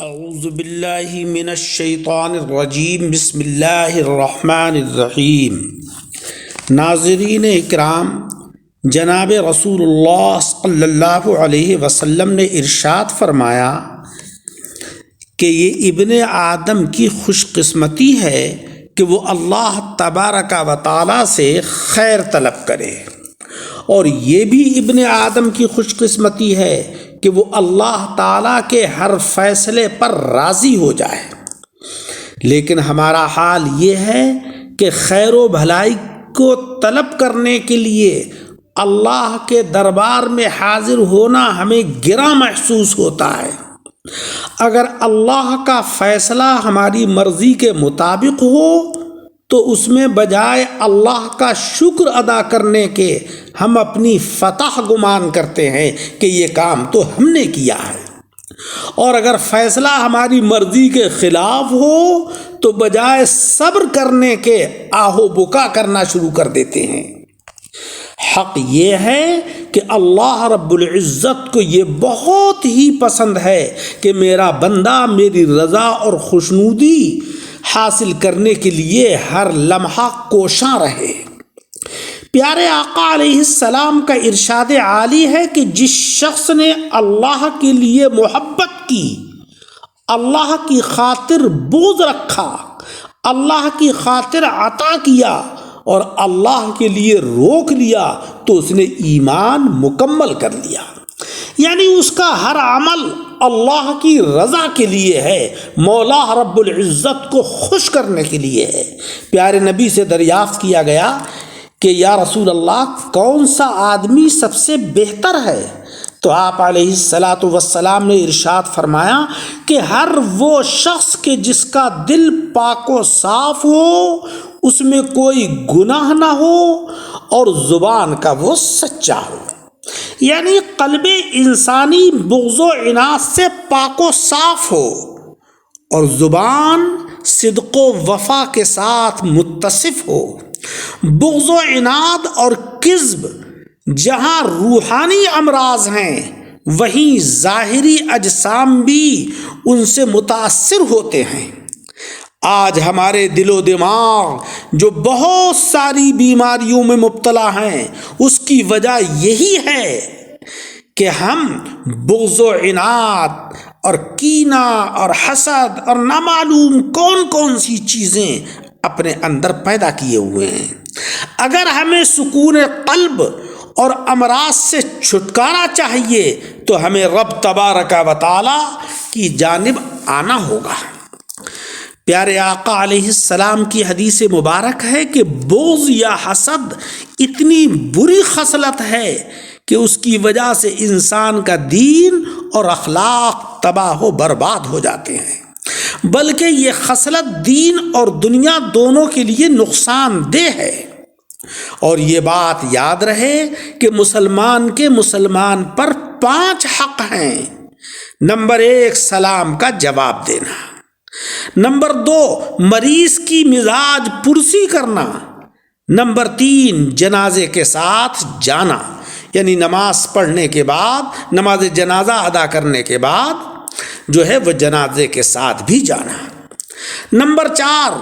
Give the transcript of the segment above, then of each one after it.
اعوذ باللہ من الشیطان الرجیم بسم اللہ الرحمن الرحیم۔ ناظرین اکرام، جناب رسول اللہ صلی اللہ علیہ وسلم نے ارشاد فرمایا کہ یہ ابن آدم کی خوش قسمتی ہے کہ وہ اللہ تبارک و تعالیٰ سے خیر طلب کرے، اور یہ بھی ابن آدم کی خوش قسمتی ہے کہ وہ اللہ تعالیٰ کے ہر فیصلے پر راضی ہو جائے۔ لیکن ہمارا حال یہ ہے کہ خیر و بھلائی کو طلب کرنے کے لیے اللہ کے دربار میں حاضر ہونا ہمیں گراں محسوس ہوتا ہے۔ اگر اللہ کا فیصلہ ہماری مرضی کے مطابق ہو تو اس میں بجائے اللہ کا شکر ادا کرنے کے ہم اپنی فتح گمان کرتے ہیں کہ یہ کام تو ہم نے کیا ہے، اور اگر فیصلہ ہماری مرضی کے خلاف ہو تو بجائے صبر کرنے کے آہ و بکا کرنا شروع کر دیتے ہیں۔ حق یہ ہے کہ اللہ رب العزت کو یہ بہت ہی پسند ہے کہ میرا بندہ میری رضا اور خوشنودی حاصل کرنے کے لیے ہر لمحہ کوشاں رہے۔ پیارے آقا علیہ السلام کا ارشاد عالی ہے کہ جس شخص نے اللہ کے لیے محبت کی، اللہ کی خاطر بغض رکھا، اللہ کی خاطر عطا کیا اور اللہ کے لیے روک لیا تو اس نے ایمان مکمل کر لیا، یعنی اس کا ہر عمل اللہ کی رضا کے لیے ہے، مولا رب العزت کو خوش کرنے کے لیے ہے۔ پیارے نبی سے دریافت کیا گیا کہ یا رسول اللہ، کون سا آدمی سب سے بہتر ہے؟ تو آپ علیہ الصلاۃ والسلام نے ارشاد فرمایا کہ ہر وہ شخص کے جس کا دل پاک و صاف ہو، اس میں کوئی گناہ نہ ہو اور زبان کا وہ سچا ہو، یعنی قلب انسانی بغض و عناد سے پاک و صاف ہو اور زبان صدق و وفا کے ساتھ متصف ہو۔ بغض و عناد اور کذب جہاں روحانی امراض ہیں، وہیں ظاہری اجسام بھی ان سے متاثر ہوتے ہیں۔ آج ہمارے دل و دماغ جو بہت ساری بیماریوں میں مبتلا ہیں، اس کی وجہ یہی ہے کہ ہم بغض و عناد اور کینہ اور حسد اور نامعلوم کون کون سی چیزیں اپنے اندر پیدا کیے ہوئے ہیں۔ اگر ہمیں سکون قلب اور امراض سے چھٹکارا چاہیے تو ہمیں رب تبارک و تعالی کی جانب آنا ہوگا۔ پیارے آقا علیہ السلام کی حدیث مبارک ہے کہ بغض یا حسد اتنی بری خصلت ہے کہ اس کی وجہ سے انسان کا دین اور اخلاق تباہ و برباد ہو جاتے ہیں، بلکہ یہ خصلت دین اور دنیا دونوں کے لیے نقصان دہ ہے۔ اور یہ بات یاد رہے کہ مسلمان کے مسلمان پر 5 حق ہیں۔ نمبر 1، سلام کا جواب دینا۔ نمبر 2، مریض کی مزاج پرسی کرنا۔ نمبر 3، جنازے کے ساتھ جانا، یعنی نماز پڑھنے کے بعد، نماز جنازہ ادا کرنے کے بعد جو ہے وہ جنازے کے ساتھ بھی جانا۔ نمبر 4،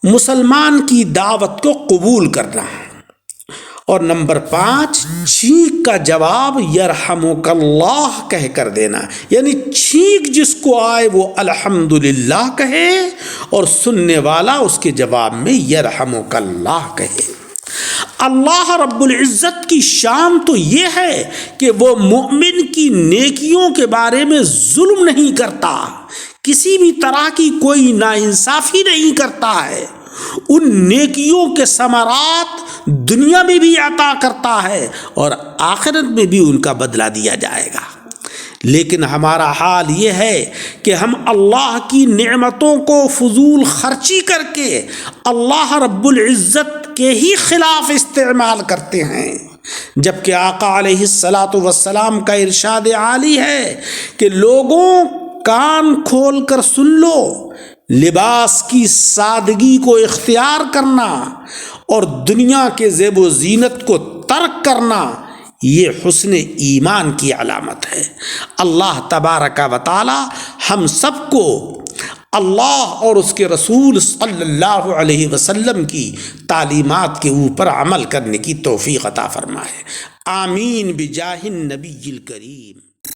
مسلمان کی دعوت کو قبول کرنا۔ اور نمبر 5، چھینک کا جواب یرحمک اللہ کہہ کر دینا، یعنی چھینک جس کو آئے وہ الحمدللہ کہے اور سننے والا اس کے جواب میں یرحمک اللہ کہے۔ اللہ رب العزت کی شان تو یہ ہے کہ وہ مومن کی نیکیوں کے بارے میں ظلم نہیں کرتا، کسی بھی طرح کی کوئی ناانصافی نہیں کرتا ہے، ان نیکیوں کے ثمرات دنیا میں بھی عطا کرتا ہے اور آخرت میں بھی ان کا بدلہ دیا جائے گا۔ لیکن ہمارا حال یہ ہے کہ ہم اللہ کی نعمتوں کو فضول خرچی کر کے اللہ رب العزت کے ہی خلاف استعمال کرتے ہیں، جبکہ آقا علیہ الصلاۃ والسلام کا ارشاد عالی ہے کہ لوگوں کان کھول کر سن لو، لباس کی سادگی کو اختیار کرنا اور دنیا کے زیب و زینت کو ترک کرنا، یہ حسن ایمان کی علامت ہے۔ اللہ تبارک و تعالی ہم سب کو اللہ اور اس کے رسول صلی اللہ علیہ وسلم کی تعلیمات کے اوپر عمل کرنے کی توفیق عطا فرمائے۔ آمین بجاہ النبی الکریم۔